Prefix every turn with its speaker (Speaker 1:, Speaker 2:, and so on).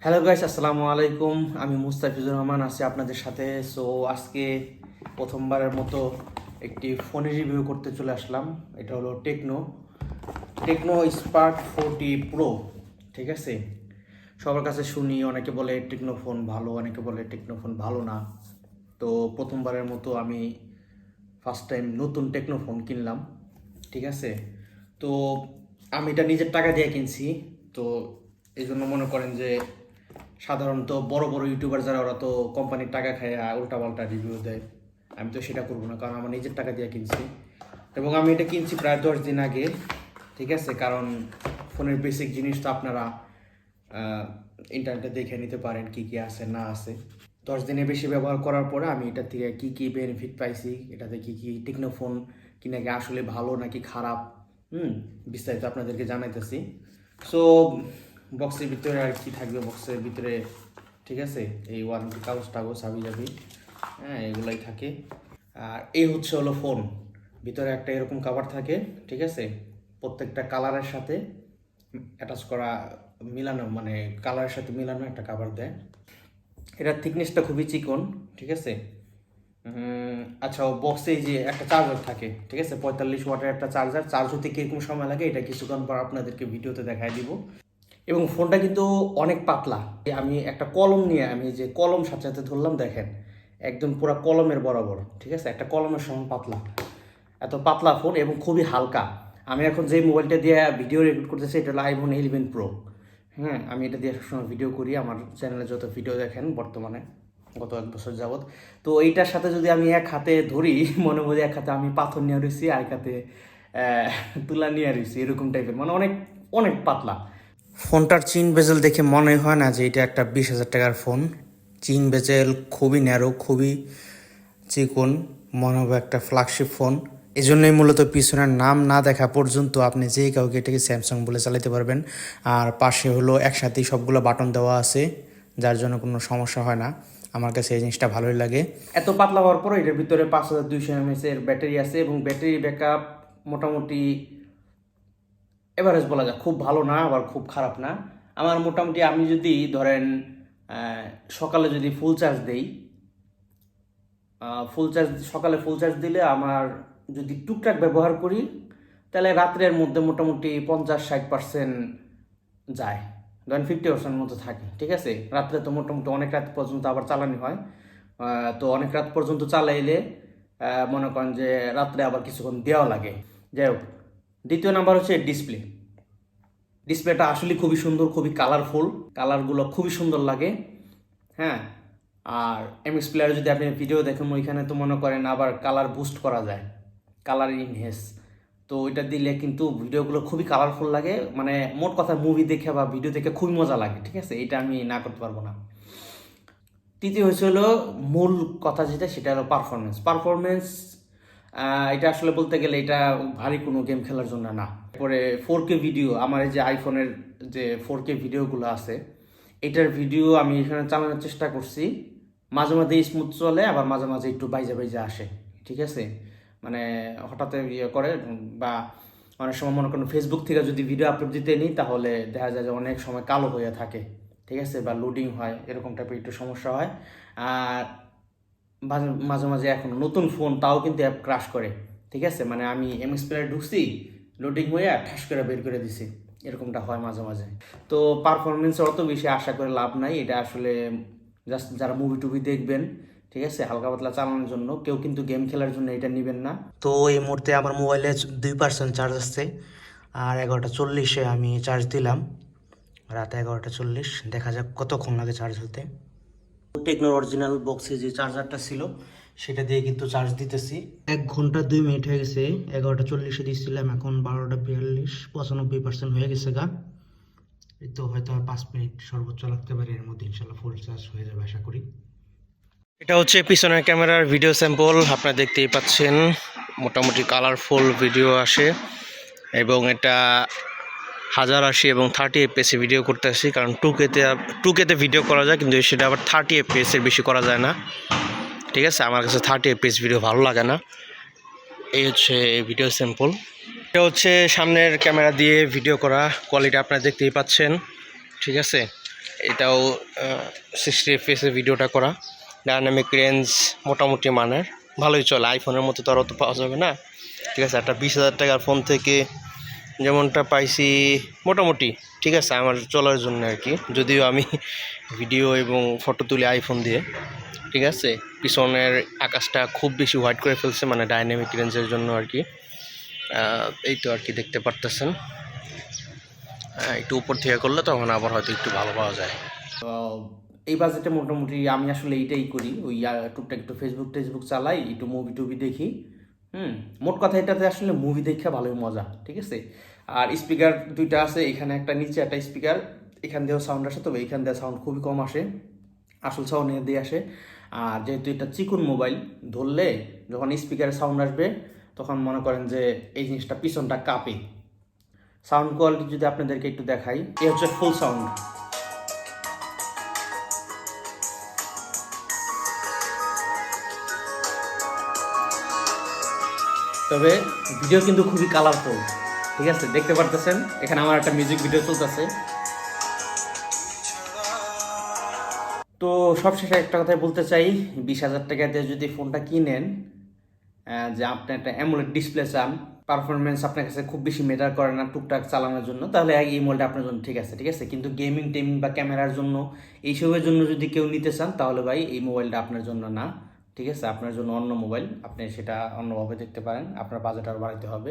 Speaker 1: Hello guys, আসসালামু আলাইকুম। আমি মুস্তাফিজুর রহমান আছি আপনাদের সাথে। সো আজকে প্রথমবারের মতো একটি ফোনের রিভিউ করতে চলে আসলাম। এটা হলো টেকনো টেকনো স্পার্ক 40 প্রো। ঠিক আছে, সবার কাছে শুনি অনেকে বলে টেকনো ফোন ভালো, অনেকে বলে টেকনো ফোন ভালো না। তো প্রথমবারের মতো আমি ফার্স্ট টাইম নতুন টেকনো ফোন কিনলাম। ঠিক আছে, তো আমি এটা নিজের টাকা দিয়ে কিনছি। তো এই জন্য মনে করেন যে সাধারণত বড় বড় ইউটিউবার যারা, ওরা তো কোম্পানির টাকা খায় উল্টাপাল্টা রিভিউ দেয়। আমি তো সেটা করবো না, কারণ আমার নিজের টাকা দিয়ে কিনছি এবং আমি এটা কিনছি প্রায় 10 দিন আগে। ঠিক আছে, কারণ ফোনের বেসিক জিনিস তো আপনারা ইন্টারনেটে দেখে নিতে পারেন কি কি আছে না আছে। 10 দিনে বেশি ব্যবহার করার পরে আমি এটা থেকে কি কি বেনিফিট পাইছি, এটাতে কি কি টেকনো ফোন কিনা কি আসলে ভালো নাকি খারাপ, বিস্তারিত আপনাদেরকে জানাইতেছি। সো বক্সের ভিতরে আর কি থাকবে বক্সের ভিতরে, ঠিক আছে, এই ওয়ারেন্টি কাগজ টাগজ হাবি যাবি, হ্যাঁ, এগুলাই থাকে। আর এই হলো ফোন, ভিতরে একটা এরকম কাভার থাকে। ঠিক আছে, প্রত্যেকটা কালারের সাথে অ্যাটাচ করা, মিলানো, মানে কালারের সাথে মিলানো একটা কাভার দেয়। এটার থিকনেসটা খুবই চিকন। ঠিক আছে, আচ্ছা, বক্সে যে একটা চার্জার থাকে, ঠিক আছে, 45 ওয়াটের একটা চার্জার। চার্জ হতে কীরকম সময় লাগে এটা কিছুক্ষণ পর আপনাদেরকে ভিডিওতে দেখাই দিব। এবং ফোনটা কিন্তু অনেক পাতলা। আমি একটা কলম নিয়ে, আমি যে কলম সাথে সাথে ধরলাম, দেখেন একদম পুরো কলমের বরাবর। ঠিক আছে, একটা কলমের সমান পাতলা, এত পাতলা ফোন এবং খুবই হালকা। আমি এখন যে মোবাইলটা দিয়ে ভিডিও রেকর্ড করতেছি এটা হলো আইফোন 11 প্রো। হ্যাঁ, আমি এটা দিয়ে সবসময় ভিডিও করি, আমার চ্যানেলে যত ভিডিও দেখেন বর্তমানে গত 1 বছর যাবত। তো এইটার সাথে যদি আমি এক হাতে ধরি, মনে হয় এক হাতে আমি পাথর নিয়ে রয়েছি, আর এক হাতে তুলা নিয়ে রয়েছি, এরকম টাইপের, মানে অনেক অনেক পাতলা। ফোনটার চিন বেজেল দেখে মনে হয় না যে এটা একটা 20,000 টাকার ফোন। চিন বেজেল খুবই ন্যারো, খুবই চিকন, মনে হবে একটা ফ্ল্যাগশিপ ফোন। এই জন্যই মূলত পিছনের নাম না দেখা পর্যন্ত আপনি যেই কাউকে এটাকে স্যামসাং বলে চালাতে পারবেন। আর পাশে হলো একসাথেই সবগুলো বাটন দেওয়া আছে, যার জন্য কোনো সমস্যা হয় না। আমার কাছে এই জিনিসটা ভালোই লাগে। এত পাতলা হওয়ার পর এটার ভিতরে 5200 mAh এর ব্যাটারি আছে এবং ব্যাটারি ব্যাকআপ মোটামুটি এভারেজ বলা যায়, খুব ভালো না আবার খুব খারাপ না। আমার মোটামুটি, আমি যদি ধরেন সকালে যদি ফুল চার্জ দেই, সকালে ফুল চার্জ দিলে আমার, যদি টুকটাক ব্যবহার করি, তাহলে রাত্রের মধ্যে মোটামুটি 50-60% যায়, ধরেন 50% মতো থাকে। ঠিক আছে, রাত্রে তো মোটামুটি অনেক রাত পর্যন্ত আবার চালানো হয়। তো অনেক রাত পর্যন্ত চালাইলে মনে করেন যে রাত্রে আবার কিছুক্ষণ দেওয়া লাগে। যাই হোক, দ্বিতীয় নাম্বার হচ্ছে ডিসপ্লে। ডিসপ্লেটা আসলে খুবই সুন্দর, খুবই কালারফুল, কালারগুলো খুবই সুন্দর লাগে। হ্যাঁ, আর এমএক্স প্লেয়ারে যদি আপনি ভিডিও দেখেন, ওইখানে তো মনে করেন আবার কালার বুস্ট করা যায়, কালার ইনহেন্স। তো ওইটা দিলে কিন্তু ভিডিওগুলো খুবই কালারফুল লাগে, মানে মোট কথা মুভি দেখে বা ভিডিও দেখে খুবই মজা লাগে। ঠিক আছে, এটা আমি না করতে পারবো না। তৃতীয় হলো মূল কথা যেটা, সেটা হলো পারফরমেন্স। এটা আসলে বলতে গেলে এটা ভারী কোনো গেম খেলার জন্য না। এরপরে 4K ভিডিও, আমার এই যে আইফোনের যে 4K ভিডিওগুলো আছে, এটার ভিডিও আমি এখানে চালানোর চেষ্টা করছি। মাঝে মাঝে স্মুথ চলে, আবার মাঝে মাঝে একটু বাইজা বাইজা আসে। ঠিক আছে, মানে হঠাৎ ইয়ে করে, বা অনেক সময় মনে করেন ফেসবুক থেকে যদি ভিডিও আপলোড দিতে নিই, তাহলে দেখা যায় যে অনেক সময় কালো হয়ে থাকে। ঠিক আছে, বা লোডিং হয়, এরকম টাইপের একটু সমস্যা হয়। আর মাঝে মাঝে এখন নতুন ফোন, তাও কিন্তু অ্যাপ ক্রাশ করে। ঠিক আছে, মানে আমি এমএক্স প্লেয়ারে ঢুকছি, লোডিং হয়ে ঠাস করে বের করে দিছি, এরকমটা হয় মাঝে মাঝে। তো পারফরমেন্সের অত বেশি আশা করে লাভ নাই, এটা আসলে জাস্ট যারা মুভি টুভি দেখবেন, ঠিক আছে, হালকা পাতলা চালানোর জন্য, কেউ কিন্তু গেম খেলার জন্য এটা নেবেন না। তো এই মুহূর্তে আমার মোবাইলে 2% চার্জ আসছে, আর 11:40-এ আমি চার্জ দিলাম, রাত 11:40। দেখা যাক কতক্ষণ লাগে চার্জ হতে। টেকনোর অরিজিনাল বক্সে যে চার্জারটা ছিল, সেটা দিয়ে কিন্তু চার্জ দিতেছি। 1 ঘন্টা 2 মিনিট হয়ে গেছে। 11:40-এ দিয়েছিলাম, এখন 12:42, 95% হয়ে গেছে গা। এই তো হয়তো আর 5 মিনিট সর্বোচ্চ লাগতে পারে, এর মধ্যে ইনশাল্লাহ ফুল চার্জ হয়ে যাবে আশা করি। এটা হচ্ছে পিছনের ক্যামেরার ভিডিও স্যাম্পল, আপনারা দেখতেই পাচ্ছেন মোটামুটি কালারফুল ভিডিও আসে। এবং এটা 1080 এবং 30 FPS ভিডিও করতে আসি, কারণ 2K-তে ভিডিও করা যায়, কিন্তু সেটা আবার 30 FPS এর বেশি করা যায় না। ঠিক আছে, আমার কাছে 30 FPS ভিডিও ভালো লাগে না। এই হচ্ছে ভিডিও স্যাম্পল। এটা হচ্ছে সামনের ক্যামেরা দিয়ে ভিডিও করা, কোয়ালিটি আপনারা দেখতেই পাচ্ছেন। ঠিক আছে,
Speaker 2: এটাও 60 FPS ভিডিওটা করা, ডায়নামিক রেঞ্জ মোটামুটি মানের, ভালোই চলে। আইফোনের মতো তো আর অত পাওয়া যাবে না, ঠিক আছে। একটা 20,000 টাকার ফোন থেকে যেমনটা পাইছি মোটামুটি ঠিক আছে আমার চলার জন্য আর কি। যদিও আমি ভিডিও এবং ফটো তুলি আইফোন দিয়ে, ঠিক আছে। পিছনের আকাশটা খুব বেশি হোয়াইট করে ফেলছে, মানে ডাইনামিক রেঞ্জের জন্য আর কি। এই তো আর কি দেখতে পারতেছেন। একটু উপর থেকে করলে তখন আবার হয়তো একটু ভালো পাওয়া যায়।
Speaker 1: তো এই বাজেটে মোটামুটি আমি আসলে এইটাই করি, ওই টুকটাক একটু ফেসবুক টেসবুক চালাই, একটু মুভি টুভি দেখি। মোট কথা এটাতে আসলে মুভি দেখা ভালোই মজা, ঠিক আছে। আর স্পিকার দুইটা আছে, এখানে একটা নিচে একটা স্পিকার, এখান দিয়েও সাউন্ড আসে, তবে এখান দিয়ে সাউন্ড খুবই কম আসে, আসল সাউন্ড এখান দিয়ে আসে। আর যেহেতু এটা চিকুন মোবাইল, ধরলে যখন স্পিকারে সাউন্ড আসবে তখন মনে করেন যে এই জিনিসটা পিছনটা কাঁপে। সাউন্ড কোয়ালিটি যদি আপনাদেরকে একটু দেখাই, এ হচ্ছে ফুল সাউন্ড। তবে ভিডিও কিন্তু খুবই কালারফুল, ঠিক আছে, দেখতে পারতেছেন। এখানে আমার একটা মিউজিক ভিডিও চলতেছে। তো সবশেষে একটা কথাই বলতে চাই, 20,000 টাকা দিয়ে যদি ফোনটা কিনেন, যে আপনি একটা অ্যামোলেড ডিসপ্লে চান, পারফরমেন্স আপনার কাছে খুব বেশি ম্যাটার করে না টুকটাক চালানোর জন্য, তাহলে এই মোবাইলটা আপনার জন্য ঠিক আছে, ঠিক আছে। কিন্তু গেমিং টেমিং বা ক্যামেরার জন্য, এইসবের জন্য যদি কেউ নিতে চান, তাহলে ভাই এই মোবাইলটা আপনার জন্য না, ঠিক আছে। আপনার জন্য অন্য মোবাইল, আপনি সেটা অন্যভাবে দেখতে পারেন, আপনার বাজেট আরও বাড়াতে হবে।